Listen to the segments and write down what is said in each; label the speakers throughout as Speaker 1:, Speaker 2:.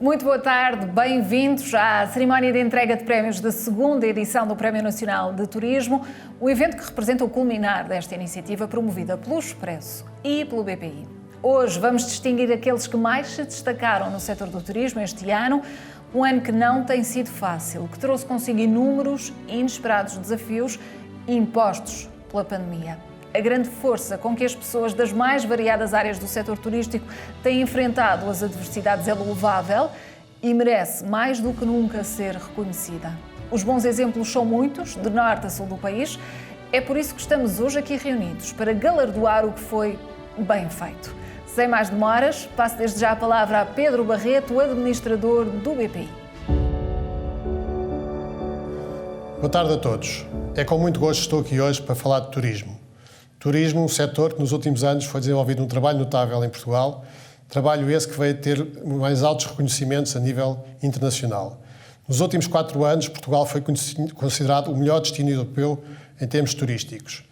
Speaker 1: Muito boa tarde, bem-vindos à cerimónia de entrega de prémios da segunda edição do Prémio Nacional de Turismo, o evento que representa o culminar desta iniciativa promovida pelo Expresso e pelo BPI. Hoje vamos distinguir aqueles que mais se destacaram no setor do turismo este ano, um ano que não tem sido fácil, que trouxe consigo inúmeros e inesperados desafios impostos pela pandemia. A grande força com que as pessoas das mais variadas áreas do setor turístico têm enfrentado as adversidades é louvável e merece mais do que nunca ser reconhecida. Os bons exemplos são muitos, de norte a sul do país. É por isso que estamos hoje aqui reunidos, para galardoar o que foi bem feito. Sem mais demoras, passo desde já a palavra a Pedro Barreto, administrador do BPI.
Speaker 2: Boa tarde a todos. É com muito gosto que estou aqui hoje para falar de turismo. Turismo, um setor que nos últimos anos foi desenvolvido um trabalho notável em Portugal, trabalho esse que veio ter mais altos reconhecimentos a nível internacional. Nos últimos 4 anos, Portugal foi considerado o melhor destino europeu em termos turísticos.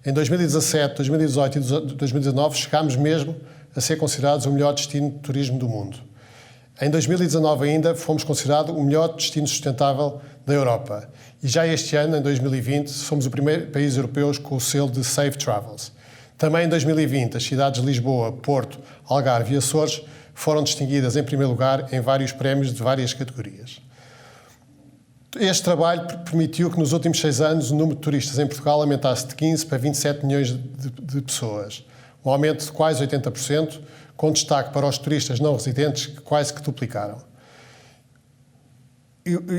Speaker 2: Em 2017, 2018 e 2019 chegámos mesmo a ser considerados o melhor destino de turismo do mundo. Em 2019 ainda fomos considerados o melhor destino sustentável da Europa. E já este ano, em 2020, somos o primeiro país europeu com o selo de Safe Travels. Também em 2020, as cidades de Lisboa, Porto, Algarve e Açores foram distinguidas em primeiro lugar em vários prémios de várias categorias. Este trabalho permitiu que nos últimos 6 anos o número de turistas em Portugal aumentasse de 15 para 27 milhões de pessoas, um aumento de quase 80%, com destaque para os turistas não residentes, que quase que duplicaram.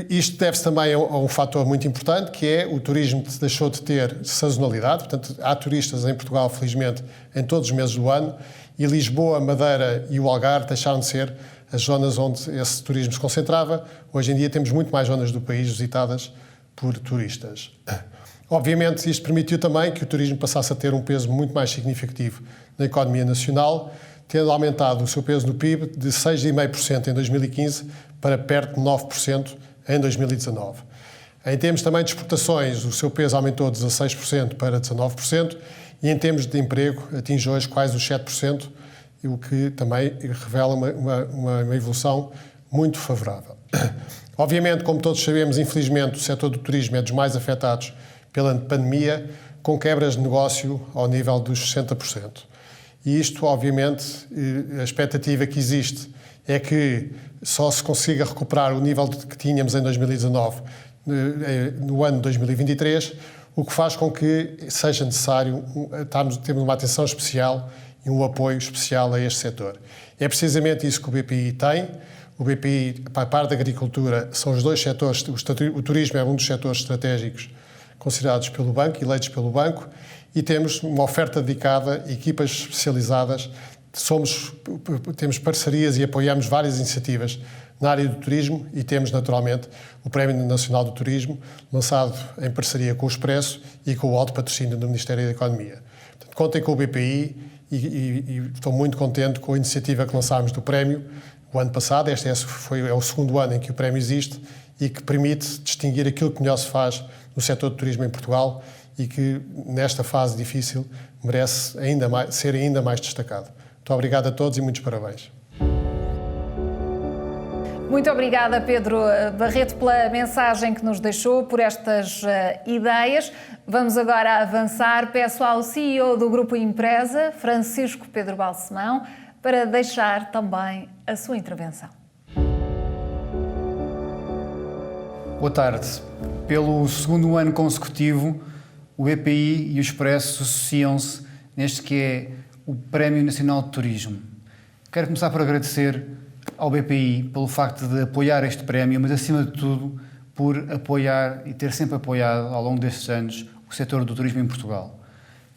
Speaker 2: Isto deve-se também a um fator muito importante, que é o turismo que deixou de ter sazonalidade. Portanto, há turistas em Portugal, felizmente, em todos os meses do ano, e Lisboa, Madeira e o Algarve deixaram de ser as zonas onde esse turismo se concentrava. Hoje em dia temos muito mais zonas do país visitadas por turistas. Obviamente, isto permitiu também que o turismo passasse a ter um peso muito mais significativo na economia nacional, tendo aumentado o seu peso no PIB de 6,5% em 2015 para perto de 9% em 2019. Em termos também de exportações, o seu peso aumentou de 16% para 19% e em termos de emprego atinge hoje quase os 7%, o que também revela uma evolução muito favorável. Obviamente, como todos sabemos, infelizmente o setor do turismo é dos mais afetados pela pandemia, com quebras de negócio ao nível dos 60%. E isto, obviamente, a expectativa que existe é que só se consiga recuperar o nível que tínhamos em 2019 no ano de 2023, o que faz com que seja necessário termos uma atenção especial e um apoio especial a este setor. É precisamente isso que o BPI tem. O BPI, para a parte da agricultura, são os dois setores. O turismo é um dos setores estratégicos considerados pelo banco, eleitos pelo banco, e temos uma oferta dedicada, equipas especializadas, temos parcerias e apoiamos várias iniciativas na área do turismo e temos, naturalmente, o Prémio Nacional do Turismo, lançado em parceria com o Expresso e com o alto patrocínio do Ministério da Economia. Portanto, contem com o BPI e estou muito contente com a iniciativa que lançámos do prémio o ano passado. Este é o segundo ano em que o prémio existe e que permite distinguir aquilo que melhor se faz no setor do turismo em Portugal e que, nesta fase difícil, merece ser ainda mais destacado. Muito obrigado a todos e muitos parabéns.
Speaker 1: Muito obrigada, Pedro Barreto, pela mensagem que nos deixou, por estas ideias. Vamos agora avançar. Peço ao CEO do Grupo Empresa, Francisco Pedro Balsemão, para deixar também a sua intervenção.
Speaker 3: Boa tarde. Pelo segundo ano consecutivo, o BPI e o Expresso associam-se neste que é o Prémio Nacional de Turismo. Quero começar por agradecer ao BPI pelo facto de apoiar este prémio, mas acima de tudo por apoiar e ter sempre apoiado ao longo destes anos o setor do turismo em Portugal.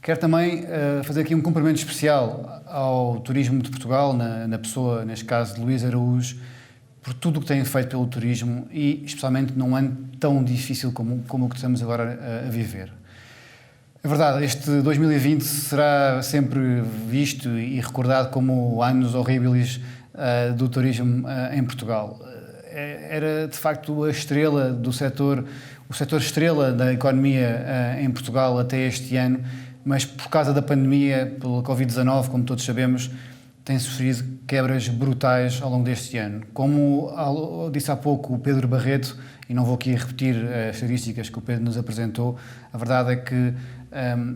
Speaker 3: Quero também fazer aqui um cumprimento especial ao turismo de Portugal, na pessoa, neste caso, de Luís Araújo, por tudo o que tem feito pelo turismo e especialmente num ano tão difícil como o que estamos agora a viver. É verdade, este 2020 será sempre visto e recordado como anos horríveis do turismo em Portugal. Era, de facto, a estrela do setor, o setor estrela da economia em Portugal até este ano, mas por causa da pandemia, pela Covid-19, como todos sabemos, tem sofrido quebras brutais ao longo deste ano. Como disse há pouco o Pedro Barreto, e não vou aqui repetir as estatísticas que o Pedro nos apresentou, a verdade é que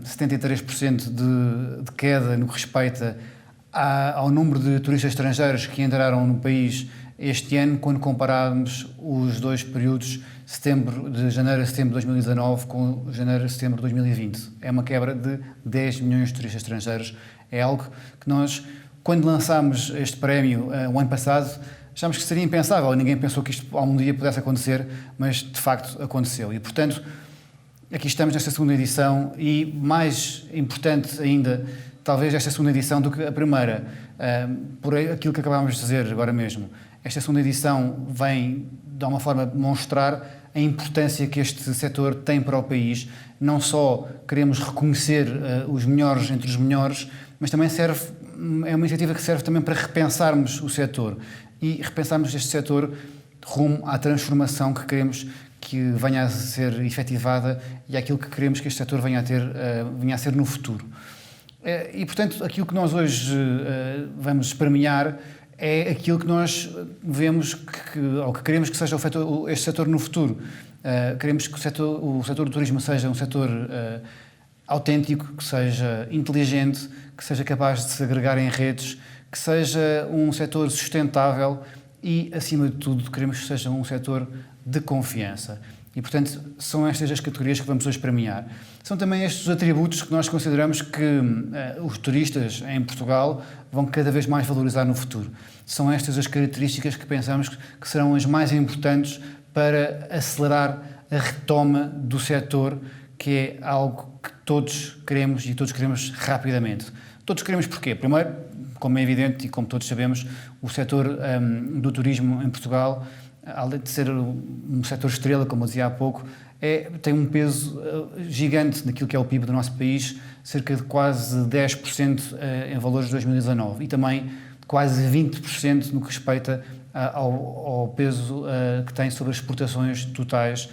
Speaker 3: 73% de queda no que respeita ao número de turistas estrangeiros que entraram no país este ano, quando compararmos os dois períodos, de janeiro a setembro de 2019 com janeiro a setembro de 2020. É uma quebra de 10 milhões de turistas estrangeiros. É algo que nós, quando lançámos este prémio o ano passado, achámos que seria impensável. Ninguém pensou que isto algum dia pudesse acontecer, mas de facto aconteceu. E, portanto, aqui estamos nesta segunda edição e, mais importante ainda, talvez esta segunda edição do que a primeira, por aquilo que acabámos de dizer agora mesmo. Esta segunda edição vem, de alguma forma, demonstrar a importância que este setor tem para o país. Não só queremos reconhecer os melhores entre os melhores, mas também é uma iniciativa que serve também para repensarmos o setor e repensarmos este setor rumo à transformação que queremos que venha a ser efetivada e àquilo que queremos que este setor venha a ser no futuro. E, portanto, aquilo que nós hoje vamos premiar é aquilo que nós vemos ou que queremos que seja este setor no futuro. Queremos que o setor do turismo seja um setor autêntico, que seja inteligente, que seja capaz de se agregar em redes, que seja um setor sustentável e, acima de tudo, queremos que seja um setor de confiança. E, portanto, são estas as categorias que vamos hoje premiar. São também estes os atributos que nós consideramos que os turistas em Portugal vão cada vez mais valorizar no futuro. São estas as características que pensamos que serão as mais importantes para acelerar a retoma do setor, que é algo que todos queremos e todos queremos rapidamente. Todos queremos porquê? Primeiro, como é evidente e como todos sabemos, o setor do turismo em Portugal, além de ser um setor estrela, como eu dizia há pouco, tem um peso gigante naquilo que é o PIB do nosso país, cerca de quase 10% em valores de 2019 e também quase 20% no que respeita ao peso que tem sobre as exportações totais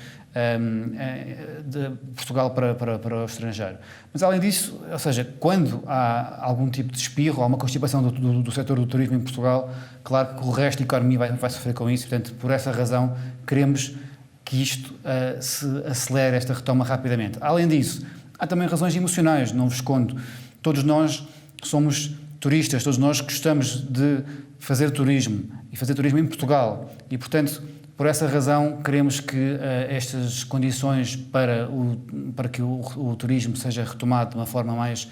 Speaker 3: de Portugal para o estrangeiro. Mas, além disso, ou seja, quando há algum tipo de espirro, há uma constipação do setor do turismo em Portugal, claro que o resto da economia vai sofrer com isso. Portanto, por essa razão, queremos que isto se acelere, esta retoma rapidamente. Além disso, há também razões emocionais, não vos escondo. Todos nós somos turistas, todos nós gostamos de fazer turismo e fazer turismo em Portugal. E, portanto, por essa razão, queremos que estas condições para que o turismo seja retomado de uma forma mais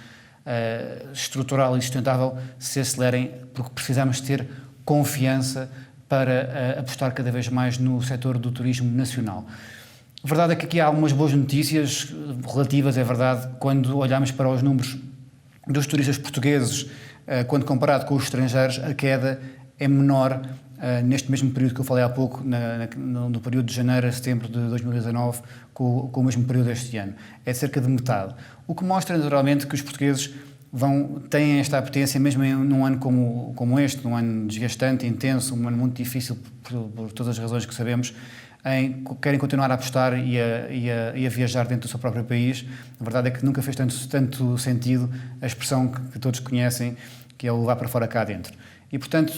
Speaker 3: estrutural e sustentável se acelerem, porque precisamos ter confiança para apostar cada vez mais no setor do turismo nacional. A verdade é que aqui há algumas boas notícias relativas, é verdade, quando olhamos para os números dos turistas portugueses, quando comparado com os estrangeiros, a queda é menor neste mesmo período que eu falei há pouco, no período de janeiro a setembro de 2019, com o mesmo período deste ano. É de cerca de metade. O que mostra, naturalmente, que os portugueses têm esta apetência, mesmo num ano como este, num ano desgastante, intenso, um ano muito difícil por todas as razões que sabemos, querem continuar a apostar e a viajar dentro do seu próprio país. A verdade é que nunca fez tanto sentido a expressão que todos conhecem, que é o levar para fora cá dentro. E, portanto,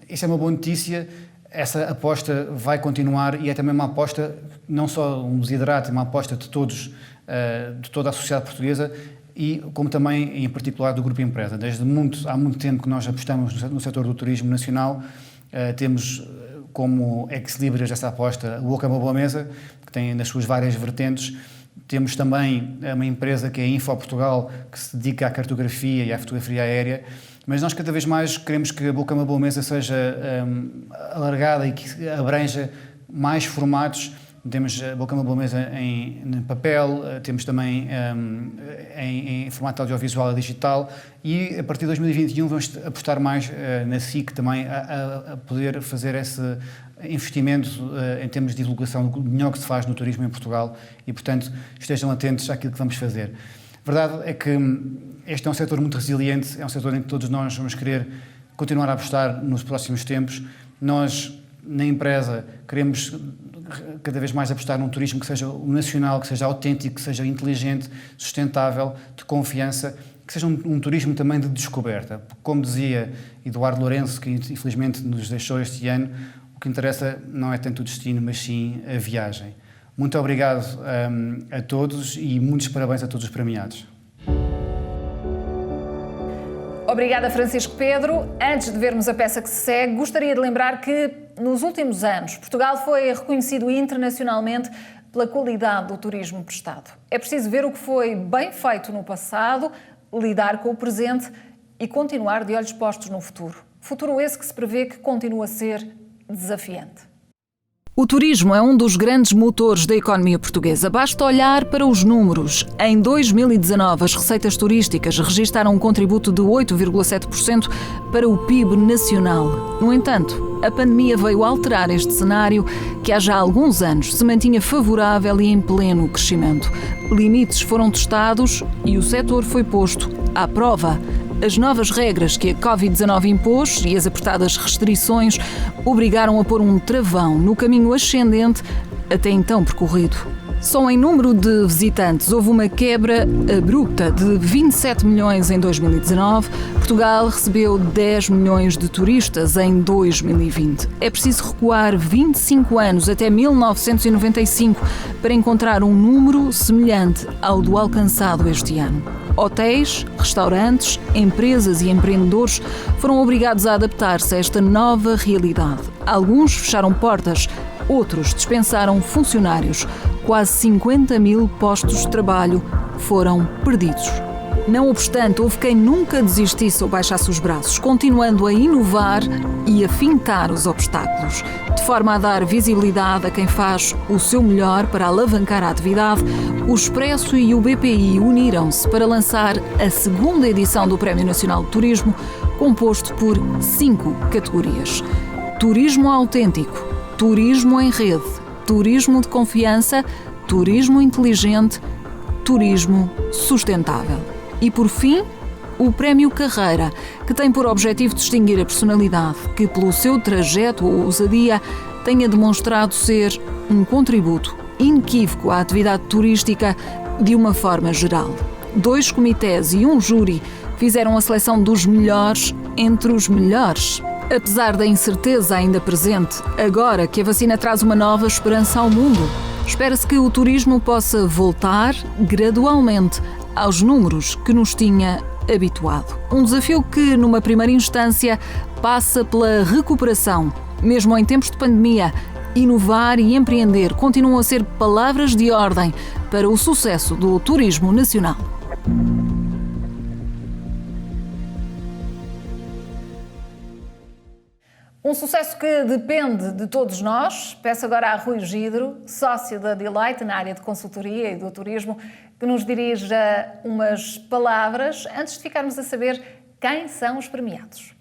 Speaker 3: isso é uma boa notícia. Essa aposta vai continuar e é também uma aposta, não só um desidrato, uma aposta de todos, de toda a sociedade portuguesa e como também, em particular, do Grupo Empresa. Há muito tempo que nós apostamos no setor do turismo nacional. Temos como ex-libris dessa aposta o Boca é uma Boa Mesa, que tem nas suas várias vertentes. Temos também uma empresa que é a Info Portugal, que se dedica à cartografia e à fotografia aérea. Mas nós cada vez mais queremos que a Boca é uma Boa Mesa seja alargada e que abranja mais formatos. Temos a Boca é uma Boa Mesa em papel, temos também em formato audiovisual e digital e a partir de 2021 vamos apostar mais na SIC também a poder fazer esse investimento em termos de divulgação do melhor que se faz no turismo em Portugal e, portanto, estejam atentos àquilo que vamos fazer. A verdade é que este é um setor muito resiliente, é um setor em que todos nós vamos querer continuar a apostar nos próximos tempos. Nós, na empresa, queremos cada vez mais apostar num turismo que seja nacional, que seja autêntico, que seja inteligente, sustentável, de confiança, que seja um turismo também de descoberta. Porque, como dizia Eduardo Lourenço, que infelizmente nos deixou este ano, o que interessa não é tanto o destino, mas sim a viagem. Muito obrigado a todos e muitos parabéns a todos os premiados.
Speaker 1: Obrigada, Francisco Pedro. Antes de vermos a peça que se segue, gostaria de lembrar que, nos últimos anos, Portugal foi reconhecido internacionalmente pela qualidade do turismo prestado. É preciso ver o que foi bem feito no passado, lidar com o presente e continuar de olhos postos no futuro. Futuro esse que se prevê que continua a ser desafiante. O turismo é um dos grandes motores da economia portuguesa. Basta olhar para os números. Em 2019, as receitas turísticas registaram um contributo de 8,7% para o PIB nacional. No entanto, a pandemia veio alterar este cenário que há já alguns anos se mantinha favorável e em pleno crescimento. Limites foram testados e o setor foi posto à prova. As novas regras que a Covid-19 impôs e as apertadas restrições obrigaram a pôr um travão no caminho ascendente até então percorrido. Só em número de visitantes houve uma quebra abrupta de 27 milhões em 2019. Portugal recebeu 10 milhões de turistas em 2020. É preciso recuar 25 anos até 1995 para encontrar um número semelhante ao do alcançado este ano. Hotéis, restaurantes, empresas e empreendedores foram obrigados a adaptar-se a esta nova realidade. Alguns fecharam portas, outros dispensaram funcionários. Quase 50 mil postos de trabalho foram perdidos. Não obstante, houve quem nunca desistisse ou baixasse os braços, continuando a inovar e a fincar os obstáculos, de forma a dar visibilidade a quem faz o seu melhor para alavancar a atividade. O Expresso e o BPI uniram-se para lançar a segunda edição do Prémio Nacional de Turismo, composto por 5 categorias: turismo autêntico, turismo em rede, turismo de confiança, turismo inteligente, turismo sustentável. E, por fim, o Prémio Carreira, que tem por objetivo distinguir a personalidade que, pelo seu trajeto ou ousadia, tenha demonstrado ser um contributo inequívoco à atividade turística de uma forma geral. 2 comitês e um júri fizeram a seleção dos melhores entre os melhores. Apesar da incerteza ainda presente, agora que a vacina traz uma nova esperança ao mundo, espera-se que o turismo possa voltar gradualmente aos números que nos tinha habituado. Um desafio que, numa primeira instância, passa pela recuperação. Mesmo em tempos de pandemia, inovar e empreender continuam a ser palavras de ordem para o sucesso do turismo nacional. Um sucesso que depende de todos nós. Peço agora a Rui Gidro, sócio da Delight na área de consultoria e do turismo, que nos dirija umas palavras antes de ficarmos a saber quem são os premiados.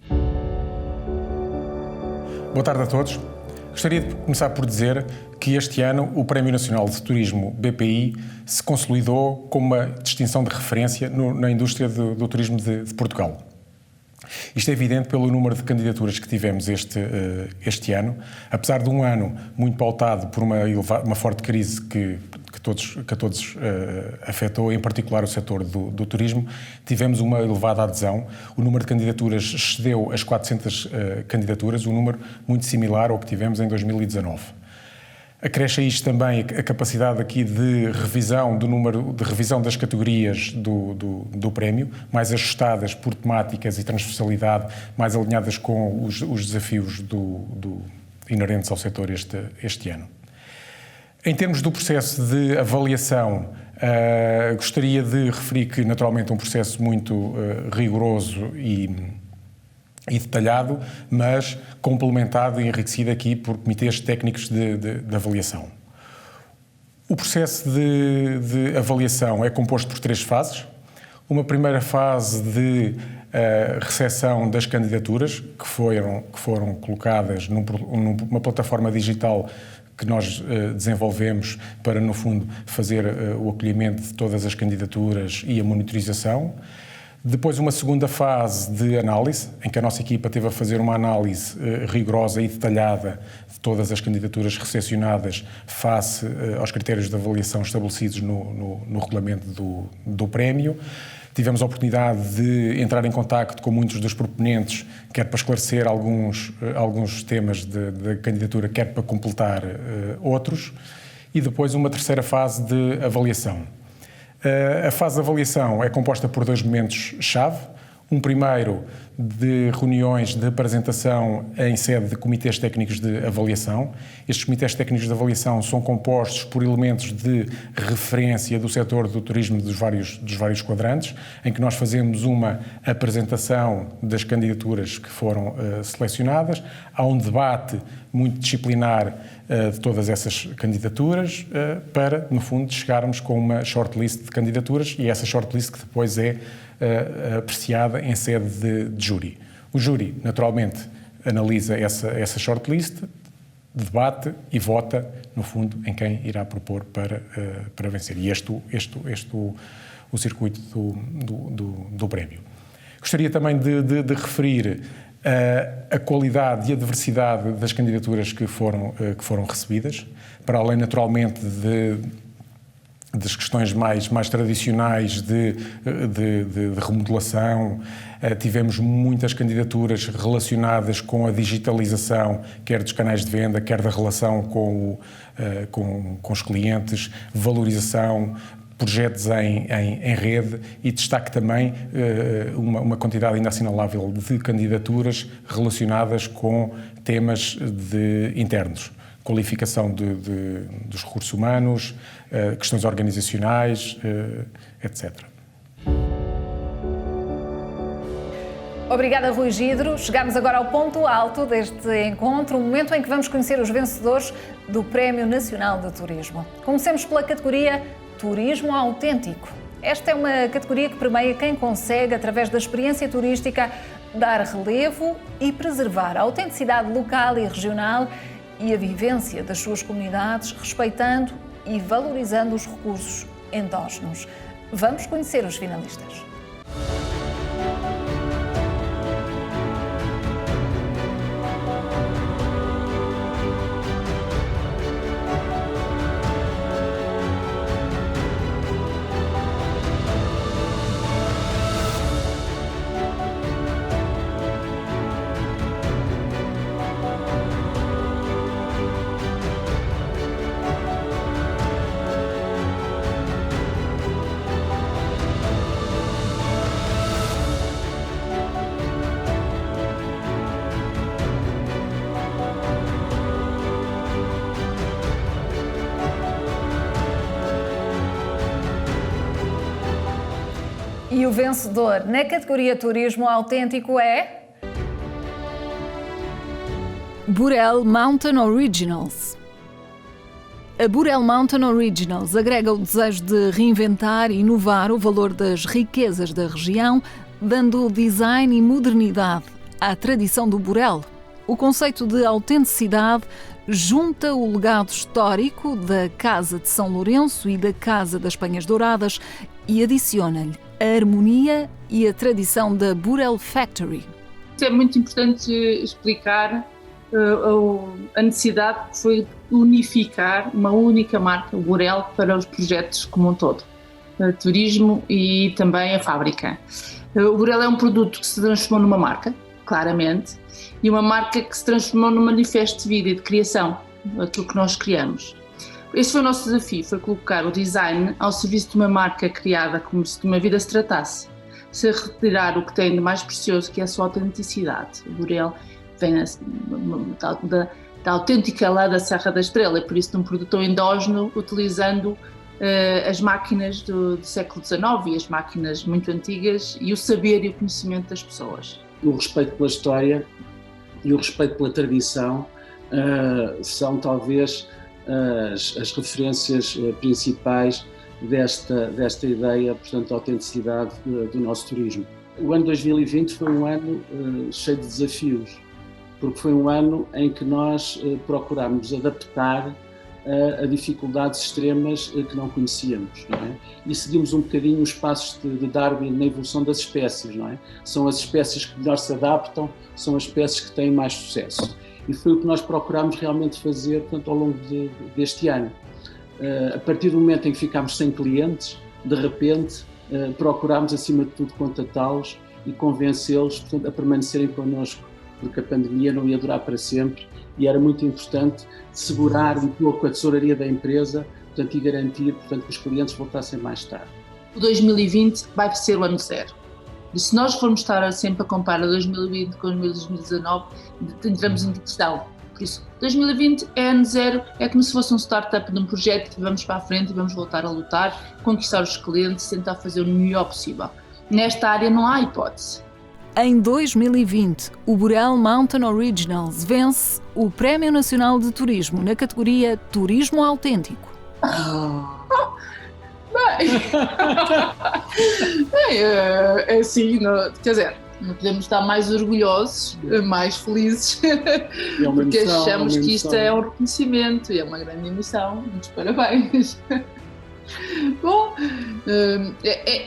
Speaker 4: Boa tarde a todos. Gostaria de começar por dizer que este ano o Prémio Nacional de Turismo BPI se consolidou como uma distinção de referência na indústria do turismo de Portugal. Isto é evidente pelo número de candidaturas que tivemos este ano. Apesar de um ano muito pautado por uma forte crise que a todos afetou, em particular o setor do turismo, tivemos uma elevada adesão. O número de candidaturas excedeu as 400 candidaturas, um número muito similar ao que tivemos em 2019. Acresce a isto também a capacidade aqui de revisão das categorias do prémio, mais ajustadas por temáticas e transversalidade, mais alinhadas com os desafios inerentes ao setor este ano. Em termos do processo de avaliação, gostaria de referir que, naturalmente, é um processo muito rigoroso e detalhado, mas complementado e enriquecido aqui por comitês técnicos de avaliação. O processo de avaliação é composto por 3 fases. Uma primeira fase de recepção das candidaturas, que foram colocadas numa plataforma digital que nós desenvolvemos para, no fundo, fazer o acolhimento de todas as candidaturas e a monitorização. Depois uma segunda fase de análise, em que a nossa equipa teve a fazer uma análise rigorosa e detalhada de todas as candidaturas recepcionadas face aos critérios de avaliação estabelecidos no regulamento do prémio. tivemos a oportunidade de entrar em contacto com muitos dos proponentes, quer para esclarecer alguns temas da candidatura, quer para completar outros, e depois uma terceira fase de avaliação. A fase de avaliação é composta por 2 momentos-chave. Um primeiro de reuniões de apresentação em sede de comitês técnicos de avaliação. Estes comitês técnicos de avaliação são compostos por elementos de referência do setor do turismo dos vários quadrantes, em que nós fazemos uma apresentação das candidaturas que foram selecionadas. Há um debate muito disciplinar de todas essas candidaturas para, no fundo, chegarmos com uma shortlist de candidaturas e essa shortlist que depois é apreciada em sede de júri. O júri, naturalmente, analisa essa shortlist, debate e vota, no fundo, em quem irá propor para vencer. E o circuito do prémio. Gostaria também de referir a qualidade e a diversidade das candidaturas que foram recebidas, para além, naturalmente, das questões mais tradicionais de remodelação. Tivemos muitas candidaturas relacionadas com a digitalização, quer dos canais de venda, quer da relação com os clientes, valorização, projetos em rede e destaque também uma quantidade ainda assinalável de candidaturas relacionadas com temas internos. Qualificação dos recursos humanos, questões organizacionais, etc.
Speaker 1: Obrigada, Rui Gidro. Chegamos agora ao ponto alto deste encontro, o momento em que vamos conhecer os vencedores do Prémio Nacional de Turismo. Comecemos pela categoria Turismo Autêntico. Esta é uma categoria que premia quem consegue, através da experiência turística, dar relevo e preservar a autenticidade local e regional e a vivência das suas comunidades, respeitando e valorizando os recursos endógenos. Vamos conhecer os finalistas. E o vencedor na categoria Turismo Autêntico é Burel Mountain Originals. A Burel Mountain Originals agrega o desejo de reinventar e inovar o valor das riquezas da região, dando design e modernidade à tradição do Burel. O conceito de autenticidade junta o legado histórico da Casa de São Lourenço e da Casa das Penhas Douradas e adiciona-lhe a harmonia e a tradição da Burel Factory.
Speaker 5: É muito importante explicar a necessidade que foi unificar uma única marca, o Burel, para os projetos como um todo, turismo e também a fábrica. O Burel é um produto que se transformou numa marca, claramente, e uma marca que se transformou num manifesto de vida e de criação, aquilo que nós criamos. Este foi o nosso desafio, foi colocar o design ao serviço de uma marca criada como se de uma vida se tratasse, sem retirar o que tem de mais precioso, que é a sua autenticidade. O Burel vem da autêntica lá da Serra da Estrela, e por isso de um produto endógeno, utilizando as máquinas do século XIX e as máquinas muito antigas e o saber e o conhecimento das pessoas.
Speaker 6: O respeito pela história e o respeito pela tradição são talvez as referências principais desta ideia, portanto, da autenticidade do nosso turismo. O ano 2020 foi um ano cheio de desafios, porque foi um ano em que nós procurámos adaptar a dificuldades extremas que não conhecíamos, não é? E seguimos um bocadinho os passos de Darwin na evolução das espécies, não é? São as espécies que melhor se adaptam, são as espécies que têm mais sucesso. E foi o que nós procurámos realmente fazer, portanto, ao longo deste ano. A partir do momento em que ficámos sem clientes, de repente procurámos, acima de tudo, contatá-los e convencê-los, portanto, a permanecerem connosco, porque a pandemia não ia durar para sempre e era muito importante segurar um pouco a tesouraria da empresa, portanto, e garantir, portanto, que os clientes voltassem mais tarde.
Speaker 5: O 2020 vai ser o ano zero. E se nós formos estar sempre a comparar 2020 com 2019, entramos em depressão. Por isso, 2020 é ano zero, é como se fosse um startup de um projeto que vamos para a frente e vamos voltar a lutar, conquistar os clientes, tentar fazer o melhor possível. Nesta área não há hipótese.
Speaker 1: Em 2020, o Burel Mountain Originals vence o Prémio Nacional de Turismo na categoria Turismo Autêntico.
Speaker 5: É assim, quer dizer, não podemos estar mais orgulhosos, mais felizes, porque achamos que isto é um reconhecimento e é uma grande emoção. Muitos parabéns. Bom,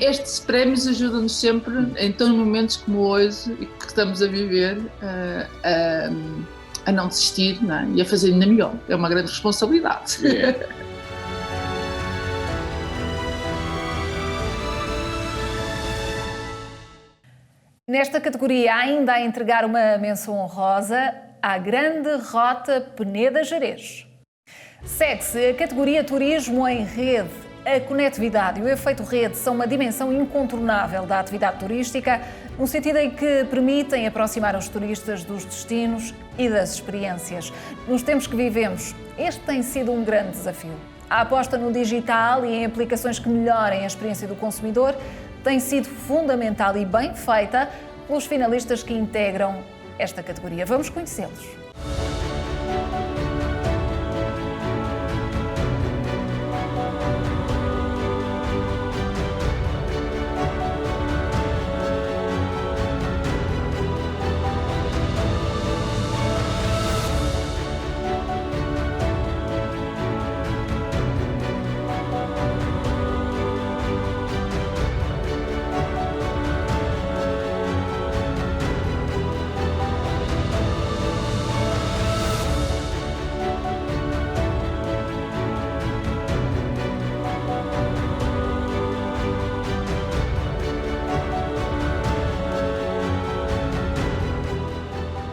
Speaker 5: estes prémios ajudam-nos sempre, em tão momentos como hoje e que estamos a viver, a não desistir, não é? E a fazer ainda melhor. É uma grande responsabilidade.
Speaker 1: Nesta categoria, ainda a entregar uma menção honrosa à Grande Rota Peneda-Gerês. Segue-se a categoria Turismo em Rede. A conectividade e o efeito rede são uma dimensão incontornável da atividade turística, no sentido em que permitem aproximar os turistas dos destinos e das experiências. Nos tempos que vivemos, este tem sido um grande desafio. A aposta no digital e em aplicações que melhorem a experiência do consumidor tem sido fundamental e bem feita pelos finalistas que integram esta categoria. Vamos conhecê-los.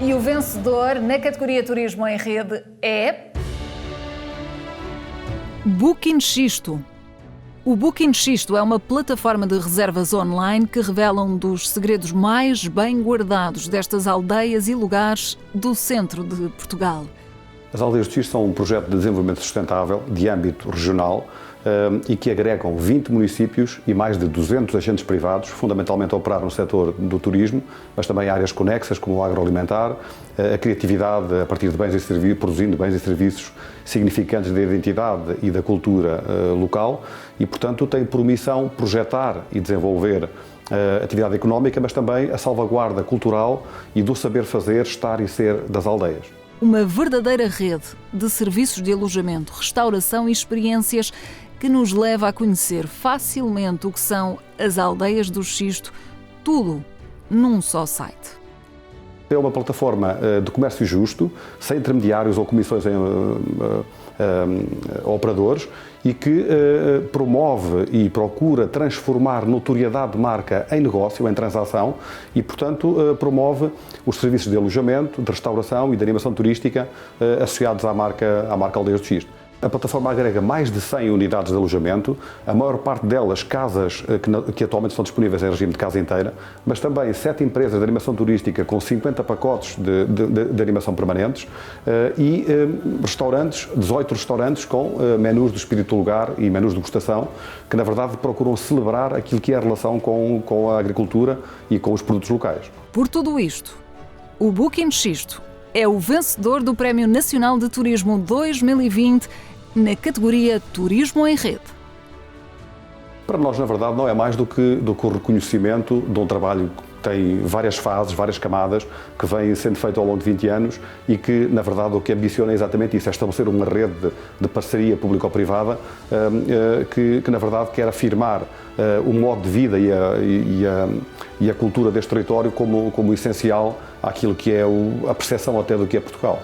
Speaker 1: E o vencedor na categoria Turismo em Rede é... Booking Xisto. O Booking Xisto é uma plataforma de reservas online que revela um dos segredos mais bem guardados destas aldeias e lugares do centro de Portugal.
Speaker 7: As Aldeias do Xisto são um projeto de desenvolvimento sustentável de âmbito regional e que agregam 20 municípios e mais de 200 agentes privados, fundamentalmente a operar no setor do turismo, mas também áreas conexas como o agroalimentar, a criatividade a partir de bens e serviços, produzindo bens e serviços significantes da identidade e da cultura local e, portanto, tem por missão projetar e desenvolver a atividade económica, mas também a salvaguarda cultural e do saber fazer, estar e ser das aldeias.
Speaker 1: Uma verdadeira rede de serviços de alojamento, restauração e experiências que nos leva a conhecer facilmente o que são as Aldeias do Xisto, tudo num só site.
Speaker 7: É uma plataforma de comércio justo, sem intermediários ou comissões a operadores e que promove e procura transformar notoriedade de marca em negócio, em transação e, portanto, promove os serviços de alojamento, de restauração e de animação turística associados à marca Aldeias do Xisto. A plataforma agrega mais de 100 unidades de alojamento, a maior parte delas casas que atualmente estão disponíveis em regime de casa inteira, mas também 7 empresas de animação turística com 50 pacotes de animação permanentes e restaurantes, 18 restaurantes com menus do espírito do lugar e menus de degustação, que na verdade procuram celebrar aquilo que é a relação com a agricultura e com os produtos locais.
Speaker 1: Por tudo isto, o Booking Xisto é o vencedor do Prémio Nacional de Turismo 2020 na categoria Turismo em Rede.
Speaker 7: Para nós, na verdade, não é mais do que o reconhecimento de um trabalho que tem várias fases, várias camadas, que vem sendo feito ao longo de 20 anos e que, na verdade, o que ambiciona é exatamente isso, é estabelecer uma rede de parceria público-privada que, na verdade, quer afirmar o modo de vida e a cultura deste território como essencial àquilo que é a percepção até do que é Portugal.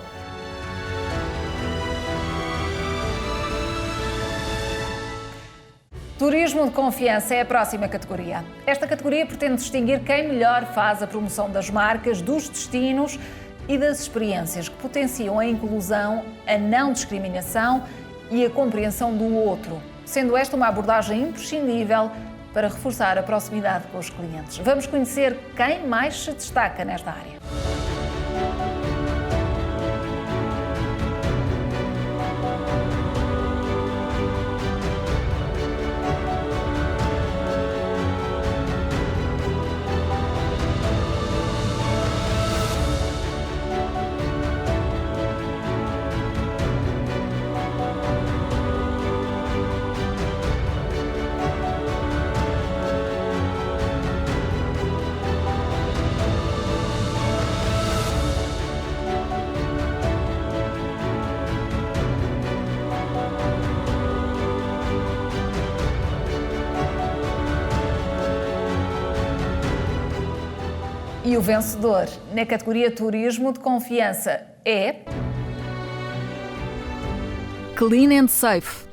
Speaker 1: Turismo de confiança é a próxima categoria. Esta categoria pretende distinguir quem melhor faz a promoção das marcas, dos destinos e das experiências que potenciam a inclusão, a não discriminação e a compreensão do outro, sendo esta uma abordagem imprescindível para reforçar a proximidade com os clientes. Vamos conhecer quem mais se destaca nesta área. E o vencedor na categoria Turismo de Confiança é Clean and Safe.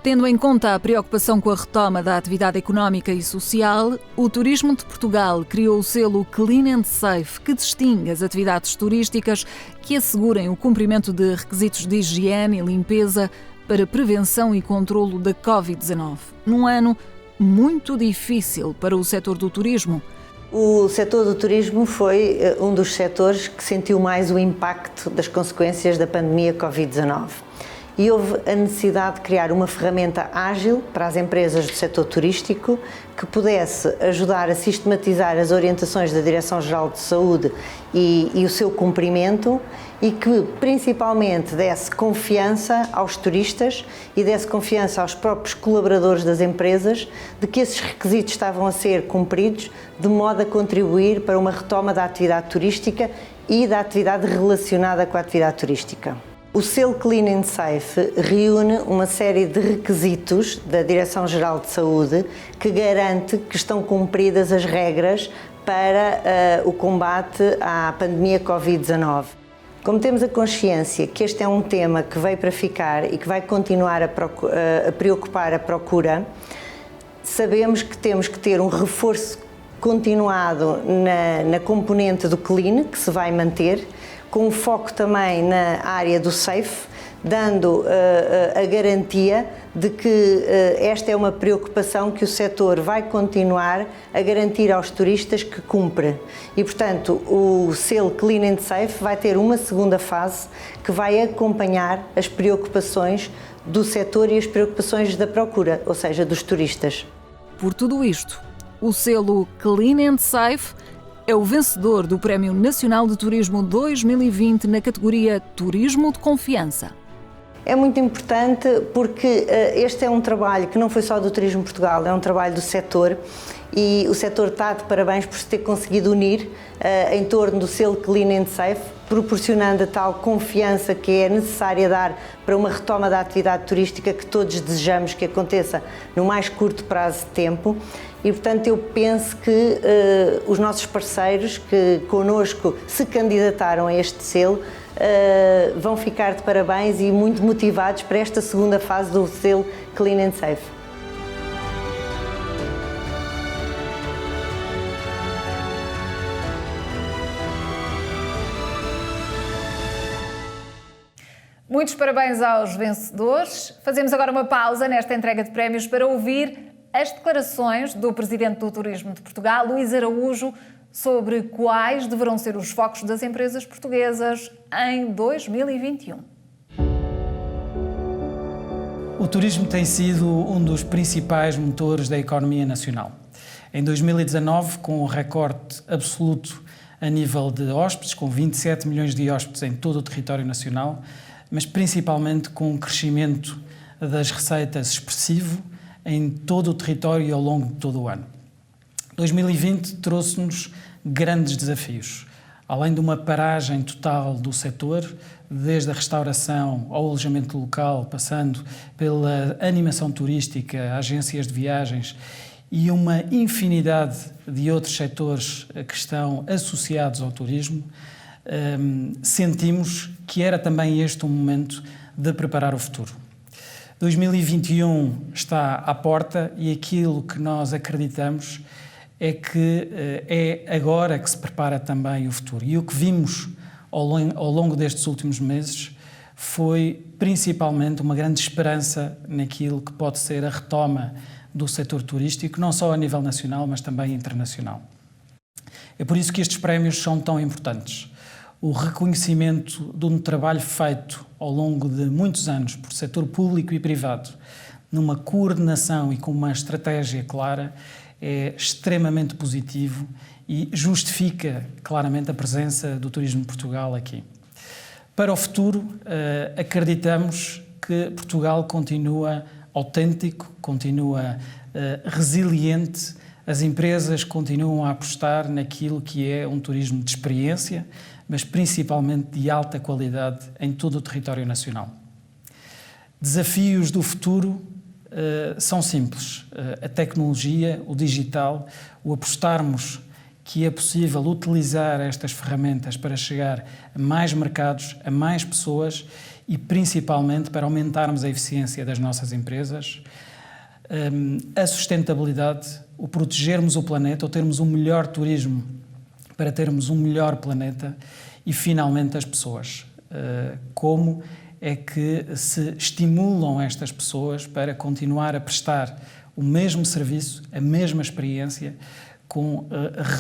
Speaker 1: Tendo em conta a preocupação com a retoma da atividade económica e social, o Turismo de Portugal criou o selo Clean and Safe, que distingue as atividades turísticas que assegurem o cumprimento de requisitos de higiene e limpeza para prevenção e controlo da Covid-19, num ano muito difícil para o setor do turismo.
Speaker 8: O setor do turismo foi um dos setores que sentiu mais o impacto das consequências da pandemia Covid-19. E houve a necessidade de criar uma ferramenta ágil para as empresas do setor turístico que pudesse ajudar a sistematizar as orientações da Direção-Geral de Saúde e o seu cumprimento e que principalmente desse confiança aos turistas e desse confiança aos próprios colaboradores das empresas de que esses requisitos estavam a ser cumpridos de modo a contribuir para uma retoma da atividade turística e da atividade relacionada com a atividade turística. O selo Clean and Safe reúne uma série de requisitos da Direção-Geral de Saúde que garante que estão cumpridas as regras para o combate à pandemia Covid-19. Como temos a consciência que este é um tema que veio para ficar e que vai continuar a preocupar a procura, sabemos que temos que ter um reforço continuado na componente do Clean, que se vai manter, com um foco também na área do Safe, dando a garantia de que esta é uma preocupação que o setor vai continuar a garantir aos turistas que cumpre. E, portanto, o selo Clean and Safe vai ter uma segunda fase que vai acompanhar as preocupações do setor e as preocupações da procura, ou seja, dos turistas.
Speaker 1: Por tudo isto, o selo Clean and Safe é o vencedor do Prémio Nacional de Turismo 2020 na categoria Turismo de Confiança.
Speaker 8: É muito importante porque este é um trabalho que não foi só do Turismo Portugal, é um trabalho do setor e o setor está de parabéns por se ter conseguido unir em torno do selo Clean and Safe, proporcionando a tal confiança que é necessária dar para uma retoma da atividade turística que todos desejamos que aconteça no mais curto prazo de tempo. E, portanto, eu penso que os nossos parceiros que connosco se candidataram a este selo vão ficar de parabéns e muito motivados para esta segunda fase do selo Clean and Safe.
Speaker 1: Muitos parabéns aos vencedores. Fazemos agora uma pausa nesta entrega de prémios para ouvir as declarações do Presidente do Turismo de Portugal, Luís Araújo, sobre quais deverão ser os focos das empresas portuguesas em 2021.
Speaker 9: O turismo tem sido um dos principais motores da economia nacional. Em 2019, com um recorde absoluto a nível de hóspedes, com 27 milhões de hóspedes em todo o território nacional, mas principalmente com um crescimento das receitas expressivo em todo o território e ao longo de todo o ano. 2020 trouxe-nos grandes desafios. Além de uma paragem total do setor, desde a restauração ao alojamento local, passando pela animação turística, agências de viagens e uma infinidade de outros setores que estão associados ao turismo, sentimos que era também este um momento de preparar o futuro. 2021 está à porta e aquilo que nós acreditamos é que é agora que se prepara também o futuro. E o que vimos ao longo destes últimos meses foi principalmente uma grande esperança naquilo que pode ser a retoma do setor turístico, não só a nível nacional, mas também internacional. É por isso que estes prémios são tão importantes. O reconhecimento de um trabalho feito ao longo de muitos anos por setor público e privado, numa coordenação e com uma estratégia clara, é extremamente positivo e justifica claramente a presença do Turismo de Portugal aqui. Para o futuro, acreditamos que Portugal continua autêntico, continua resiliente, as empresas continuam a apostar naquilo que é um turismo de experiência, mas principalmente de alta qualidade em todo o território nacional. Desafios do futuro são simples. A tecnologia, o digital, o apostarmos que é possível utilizar estas ferramentas para chegar a mais mercados, a mais pessoas e principalmente para aumentarmos a eficiência das nossas empresas, a sustentabilidade, o protegermos o planeta, ou termos um melhor turismo para termos um melhor planeta e finalmente as pessoas. Como é que se estimulam estas pessoas para continuar a prestar o mesmo serviço, a mesma experiência, com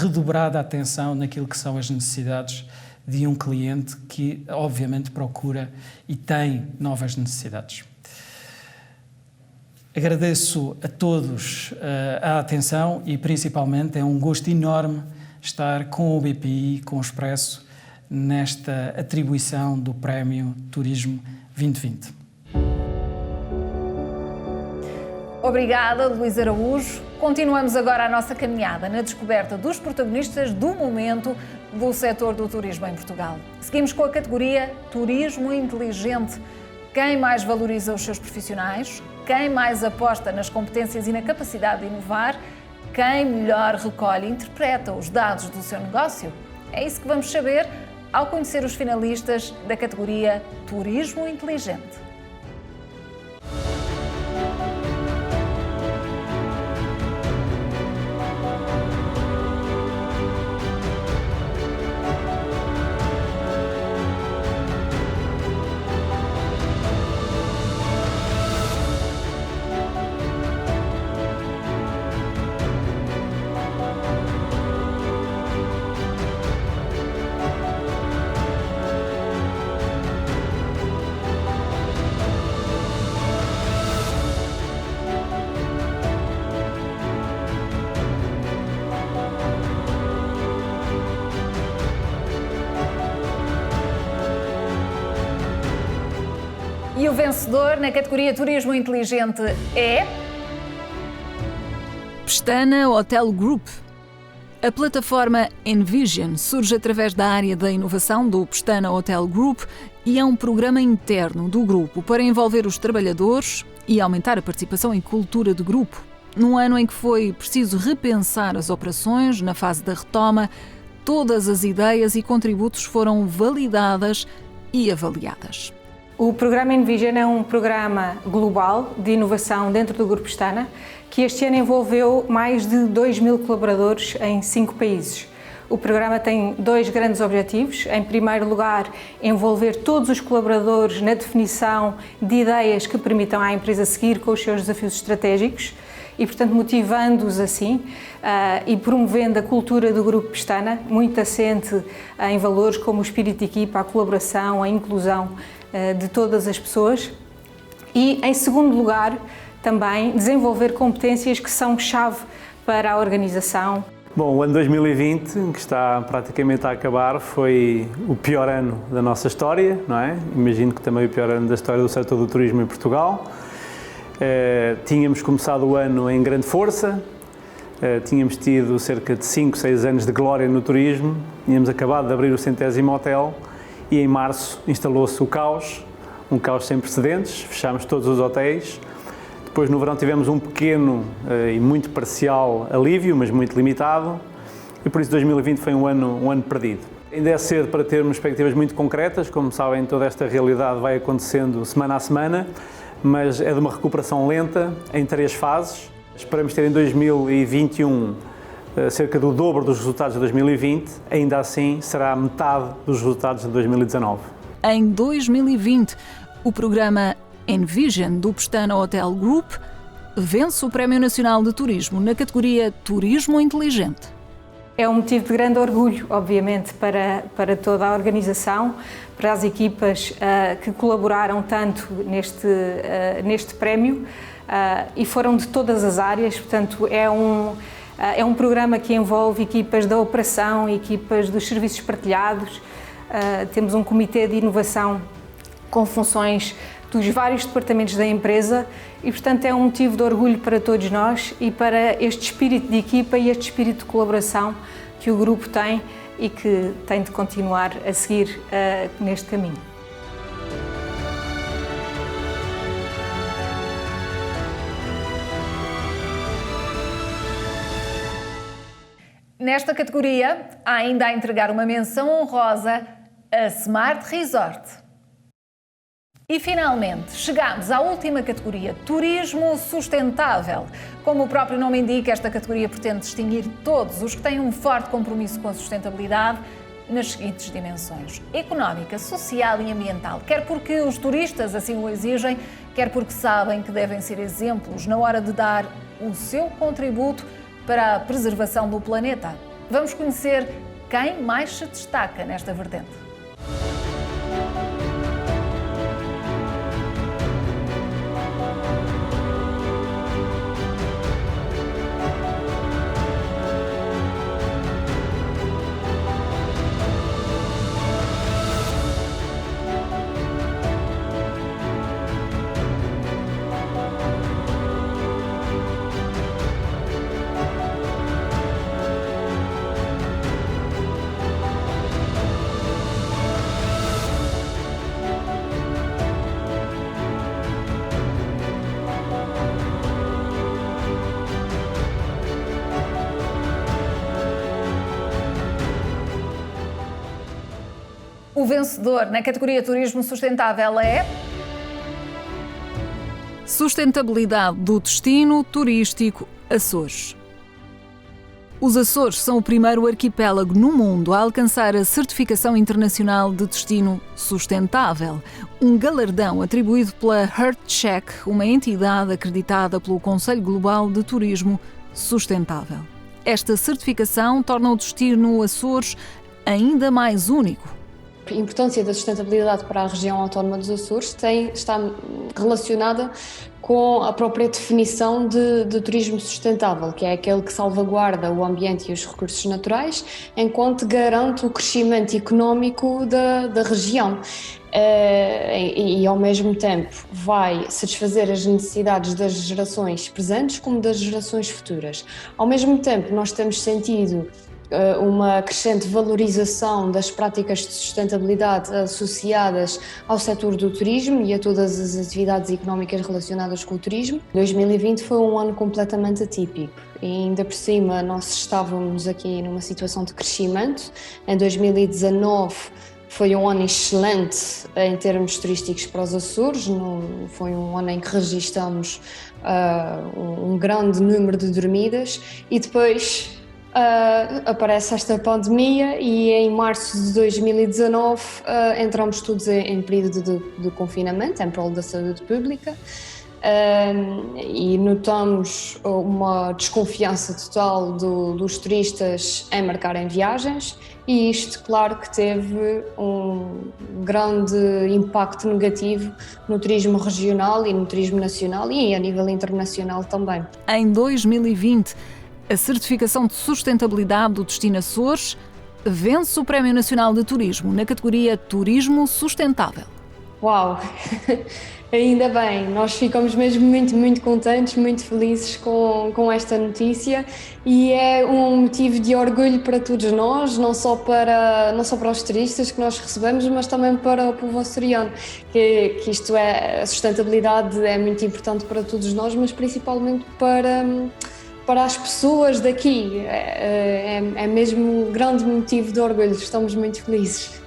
Speaker 9: redobrada atenção naquilo que são as necessidades de um cliente que, obviamente, procura e tem novas necessidades. Agradeço a todos a atenção e, principalmente, é um gosto enorme estar com o BPI, com o Expresso, nesta atribuição do Prémio Turismo 2020.
Speaker 1: Obrigada, Luís Araújo. Continuamos agora a nossa caminhada na descoberta dos protagonistas do momento do setor do turismo em Portugal. Seguimos com a categoria Turismo Inteligente. Quem mais valoriza os seus profissionais? Quem mais aposta nas competências e na capacidade de inovar? Quem melhor recolhe e interpreta os dados do seu negócio? É isso que vamos saber ao conhecer os finalistas da categoria Turismo Inteligente. E o vencedor na categoria Turismo Inteligente é...
Speaker 10: Pestana Hotel Group. A plataforma Envision surge através da área da inovação do Pestana Hotel Group e é um programa interno do grupo para envolver os trabalhadores e aumentar a participação e cultura do grupo. Num ano em que foi preciso repensar as operações na fase da retoma, todas as ideias e contributos foram validadas e avaliadas.
Speaker 11: O programa Envision é um programa global de inovação dentro do Grupo Pestana, que este ano envolveu mais de 2.000 colaboradores em 5 países. O programa tem 2 grandes objetivos. Em primeiro lugar, envolver todos os colaboradores na definição de ideias que permitam à empresa seguir com os seus desafios estratégicos e, portanto, motivando-os assim e promovendo a cultura do Grupo Pestana, muito assente em valores como o espírito de equipa, a colaboração, a inclusão de todas as pessoas. E, em segundo lugar, também desenvolver competências que são chave para a organização.
Speaker 12: Bom, o ano 2020, que está praticamente a acabar, foi o pior ano da nossa história, não é? Imagino que também o pior ano da história do setor do turismo em Portugal. Tínhamos começado o ano em grande força, tínhamos tido cerca de 5, 6 anos de glória no turismo, tínhamos acabado de abrir o 100º hotel e em março instalou-se o caos, um caos sem precedentes, fechámos todos os hotéis. Depois no verão tivemos um pequeno e muito parcial alívio, mas muito limitado, e por isso 2020 foi um ano perdido. Ainda é cedo para termos perspectivas muito concretas, como sabem toda esta realidade vai acontecendo semana a semana, mas é de uma recuperação lenta em 3 fases. Esperamos ter em 2021 cerca do dobro dos resultados de 2020, ainda assim será metade dos resultados de 2019.
Speaker 10: Em 2020, o programa Envision do Pestana Hotel Group vence o Prémio Nacional de Turismo na categoria Turismo Inteligente.
Speaker 11: É um motivo de grande orgulho, obviamente, para toda a organização, para as equipas que colaboraram tanto neste prémio e foram de todas as áreas, portanto é um programa que envolve equipas da operação, equipas dos serviços partilhados, temos um comitê de inovação com funções dos vários departamentos da empresa e, portanto, é um motivo de orgulho para todos nós e para este espírito de equipa e este espírito de colaboração que o grupo tem e que tem de continuar a seguir neste caminho.
Speaker 1: Nesta categoria, há ainda a entregar uma menção honrosa a Smart Resort. E finalmente, chegamos à última categoria, Turismo Sustentável. Como o próprio nome indica, esta categoria pretende distinguir todos os que têm um forte compromisso com a sustentabilidade nas seguintes dimensões: económica, social e ambiental, quer porque os turistas assim o exigem, quer porque sabem que devem ser exemplos na hora de dar o seu contributo para a preservação do planeta. Vamos conhecer quem mais se destaca nesta vertente. O vencedor na categoria Turismo Sustentável é...
Speaker 10: Sustentabilidade do destino turístico Açores. Os Açores são o primeiro arquipélago no mundo a alcançar a certificação internacional de destino sustentável, um galardão atribuído pela Earthcheck, uma entidade acreditada pelo Conselho Global de Turismo Sustentável. Esta certificação torna o destino Açores ainda mais único.
Speaker 13: A importância da sustentabilidade para a região autónoma dos Açores está relacionada com a própria definição de turismo sustentável, que é aquele que salvaguarda o ambiente e os recursos naturais, enquanto garante o crescimento económico da região. E ao mesmo tempo vai satisfazer as necessidades das gerações presentes como das gerações futuras. Ao mesmo tempo, nós temos sentido uma crescente valorização das práticas de sustentabilidade associadas ao setor do turismo e a todas as atividades económicas relacionadas com o turismo. 2020 foi um ano completamente atípico e ainda por cima nós estávamos aqui numa situação de crescimento. Em 2019 foi um ano excelente em termos turísticos para os Açores, foi um ano em que registramos um grande número de dormidas e depois aparece esta pandemia e em março de 2019 entramos todos em período de confinamento em prol da saúde pública e notamos uma desconfiança total dos turistas em marcarem viagens e isto, claro, que teve um grande impacto negativo no turismo regional e no turismo nacional e a nível internacional também.
Speaker 10: Em 2020, a certificação de sustentabilidade do destino Açores vence o Prémio Nacional de Turismo na categoria Turismo Sustentável.
Speaker 13: Uau! Ainda bem, nós ficamos mesmo muito contentes, muito felizes com esta notícia e é um motivo de orgulho para todos nós, não só para os turistas que nós recebemos, mas também para o povo açoriano, que isto a sustentabilidade é muito importante para todos nós, mas principalmente para as pessoas daqui, é mesmo um grande motivo de orgulho, estamos muito felizes.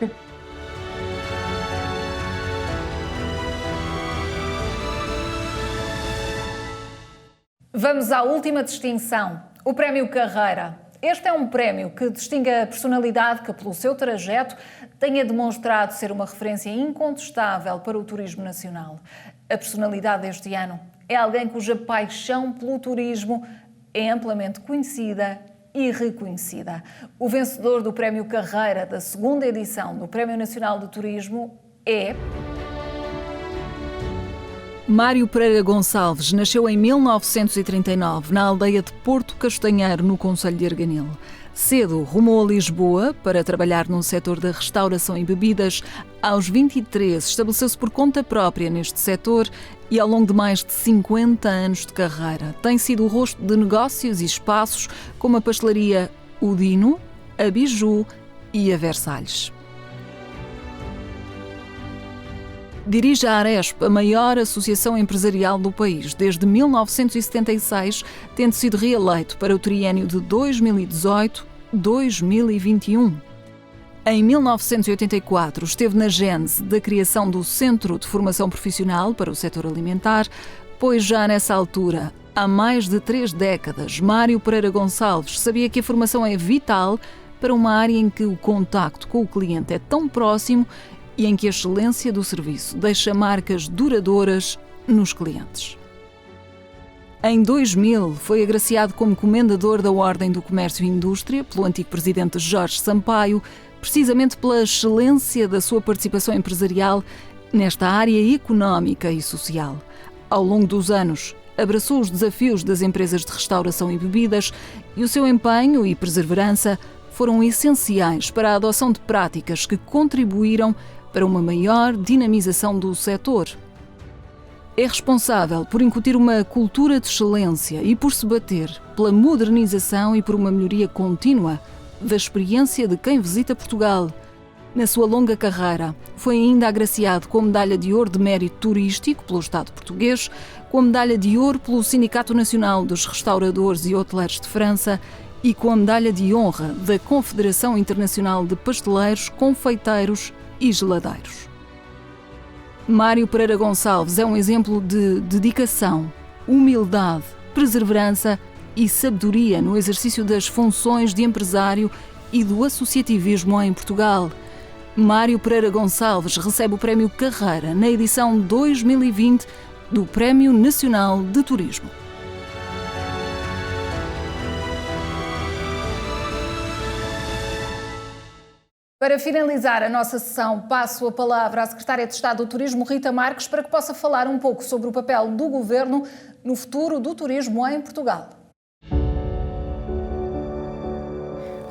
Speaker 1: Vamos à última distinção, o Prémio Carreira. Este é um prémio que distingue a personalidade que, pelo seu trajeto, tenha demonstrado ser uma referência incontestável para o turismo nacional. A personalidade deste ano é alguém cuja paixão pelo turismo é amplamente conhecida e reconhecida. O vencedor do Prémio Carreira da segunda edição do Prémio Nacional de Turismo é...
Speaker 10: Mário Pereira Gonçalves nasceu em 1939, na aldeia de Porto Castanheiro, no concelho de Arganil. Cedo rumou a Lisboa para trabalhar no setor da restauração e bebidas. Aos 23 estabeleceu-se por conta própria neste setor e ao longo de mais de 50 anos de carreira tem sido o rosto de negócios e espaços como a pastelaria O Dino, a Biju e a Versalhes. Dirige a Aresp, a maior associação empresarial do país, desde 1976, tendo sido reeleito para o triênio de 2018-2021. Em 1984, esteve na gênese da criação do Centro de Formação Profissional para o setor alimentar, pois já nessa altura, há mais de 3 décadas, Mário Pereira Gonçalves sabia que a formação é vital para uma área em que o contacto com o cliente é tão próximo e em que a excelência do serviço deixa marcas duradouras nos clientes. Em 2000, foi agraciado como Comendador da Ordem do Comércio e Indústria pelo antigo presidente Jorge Sampaio, precisamente pela excelência da sua participação empresarial nesta área económica e social. Ao longo dos anos, abraçou os desafios das empresas de restauração e bebidas e o seu empenho e perseverança foram essenciais para a adoção de práticas que contribuíram para uma maior dinamização do setor. É responsável por incutir uma cultura de excelência e por se bater pela modernização e por uma melhoria contínua da experiência de quem visita Portugal. Na sua longa carreira, foi ainda agraciado com a Medalha de Ouro de Mérito Turístico pelo Estado português, com a Medalha de Ouro pelo Sindicato Nacional dos Restauradores e Hoteleiros de França e com a Medalha de Honra da Confederação Internacional de Pasteleiros, Confeiteiros e Geladeiros. Mário Pereira Gonçalves é um exemplo de dedicação, humildade, perseverança e sabedoria no exercício das funções de empresário e do associativismo em Portugal. Mário Pereira Gonçalves recebe o Prémio Carreira na edição 2020 do Prémio Nacional de Turismo.
Speaker 1: Para finalizar a nossa sessão, passo a palavra à Secretária de Estado do Turismo, Rita Marques, para que possa falar um pouco sobre o papel do Governo no futuro do turismo em Portugal.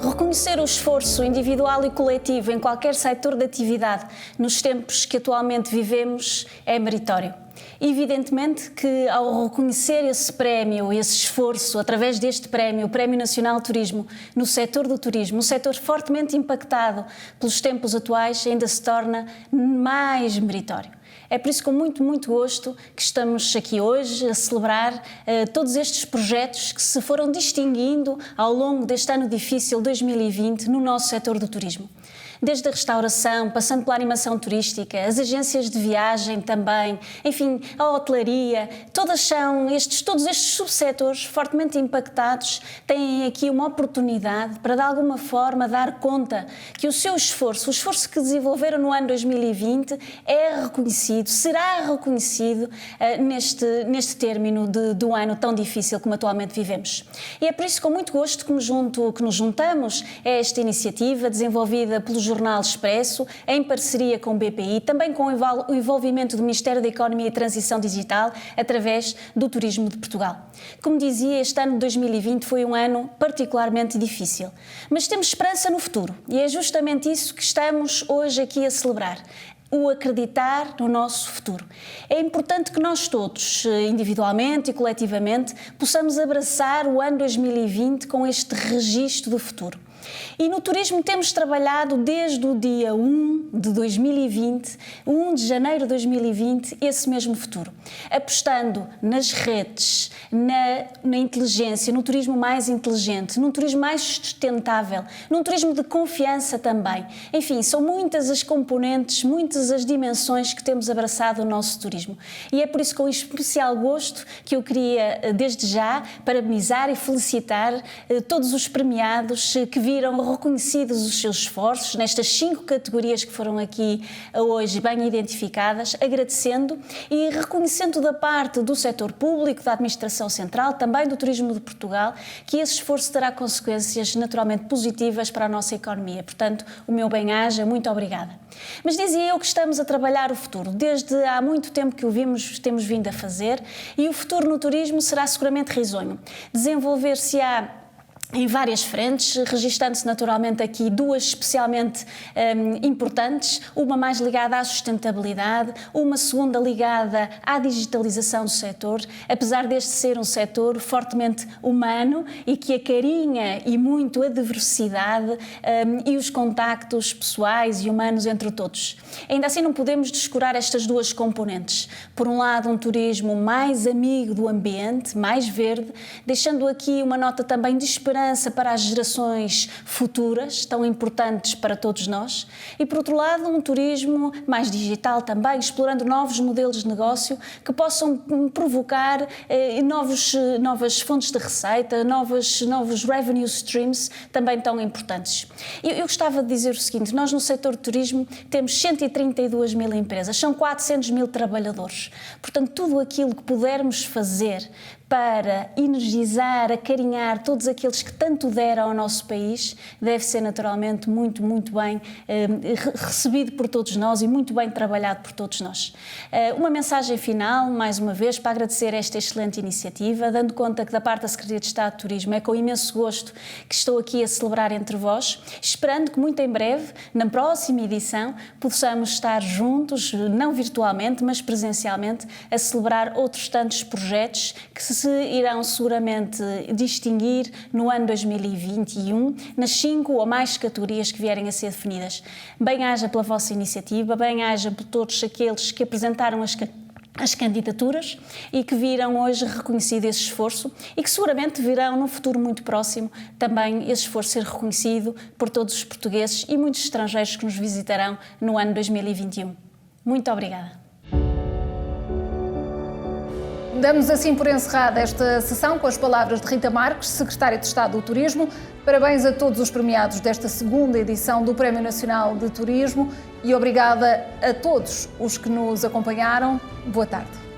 Speaker 14: Reconhecer o esforço individual e coletivo em qualquer setor de atividade nos tempos que atualmente vivemos é meritório. Evidentemente que ao reconhecer esse prémio, esse esforço, através deste prémio, o Prémio Nacional de Turismo, no setor do turismo, um setor fortemente impactado pelos tempos atuais, ainda se torna mais meritório. É por isso com muito gosto que estamos aqui hoje a celebrar todos estes projetos que se foram distinguindo ao longo deste ano difícil 2020 no nosso setor do turismo. Desde a restauração, passando pela animação turística, as agências de viagem também, enfim, a hotelaria, todos estes subsetores fortemente impactados têm aqui uma oportunidade para de alguma forma dar conta que o seu esforço, o esforço que desenvolveram no ano 2020 é reconhecido, será reconhecido neste término do ano tão difícil como atualmente vivemos. E é por isso com muito gosto que nos juntamos a esta iniciativa desenvolvida pelo Jornal Expresso, em parceria com o BPI, também com o envolvimento do Ministério da Economia e Transição Digital, através do Turismo de Portugal. Como dizia, este ano de 2020 foi um ano particularmente difícil, mas temos esperança no futuro e é justamente isso que estamos hoje aqui a celebrar. O acreditar no nosso futuro. É importante que nós todos, individualmente e coletivamente, possamos abraçar o ano 2020 com este registro do futuro. E no turismo temos trabalhado desde o dia 1 de 2020, 1 de janeiro de 2020, esse mesmo futuro, apostando nas redes, na inteligência, no turismo mais inteligente, num turismo mais sustentável, num turismo de confiança também. Enfim, são muitas as componentes, muitas as dimensões que temos abraçado o nosso turismo. E é por isso com especial gosto que eu queria, desde já, parabenizar e felicitar todos os premiados que viram reconhecidos os seus esforços nestas 5 categorias que foram aqui hoje bem identificadas, agradecendo e reconhecendo da parte do setor público, da Administração Central, também do Turismo de Portugal, que esse esforço terá consequências naturalmente positivas para a nossa economia. Portanto, o meu bem-aja, muito obrigada. Mas dizia eu que estamos a trabalhar o futuro. Desde há muito tempo que o temos vindo a fazer, e o futuro no turismo será seguramente risonho. Desenvolver-se-á em várias frentes, registando-se naturalmente aqui 2 especialmente importantes, uma mais ligada à sustentabilidade, uma segunda ligada à digitalização do setor, apesar deste ser um setor fortemente humano e que acarinha e muito a diversidade e os contactos pessoais e humanos entre todos. Ainda assim não podemos descurar estas 2 componentes. Por um lado, um turismo mais amigo do ambiente, mais verde, deixando aqui uma nota também de esperança para as gerações futuras, tão importantes para todos nós, e por outro lado um turismo mais digital também, explorando novos modelos de negócio que possam provocar novas fontes de receita, novos revenue streams também tão importantes. Eu gostava de dizer o seguinte: nós no setor de turismo temos 132 mil empresas, são 400 mil trabalhadores, portanto tudo aquilo que pudermos fazer para energizar, acarinhar todos aqueles que tanto deram ao nosso país, deve ser naturalmente muito, muito bem recebido por todos nós e muito bem trabalhado por todos nós. Uma mensagem final, mais uma vez, para agradecer esta excelente iniciativa, dando conta que da parte da Secretaria de Estado de Turismo é com imenso gosto que estou aqui a celebrar entre vós, esperando que muito em breve, na próxima edição, possamos estar juntos, não virtualmente, mas presencialmente, a celebrar outros tantos projetos que se irão seguramente distinguir no ano 2021 nas 5 ou mais categorias que vierem a ser definidas. Bem-aja pela vossa iniciativa, bem-aja por todos aqueles que apresentaram as candidaturas e que viram hoje reconhecido esse esforço e que seguramente virão no futuro muito próximo também esse esforço ser reconhecido por todos os portugueses e muitos estrangeiros que nos visitarão no ano 2021. Muito obrigada.
Speaker 1: Damos assim por encerrada esta sessão com as palavras de Rita Marques, Secretária de Estado do Turismo. Parabéns a todos os premiados desta 2ª edição do Prémio Nacional de Turismo e obrigada a todos os que nos acompanharam. Boa tarde.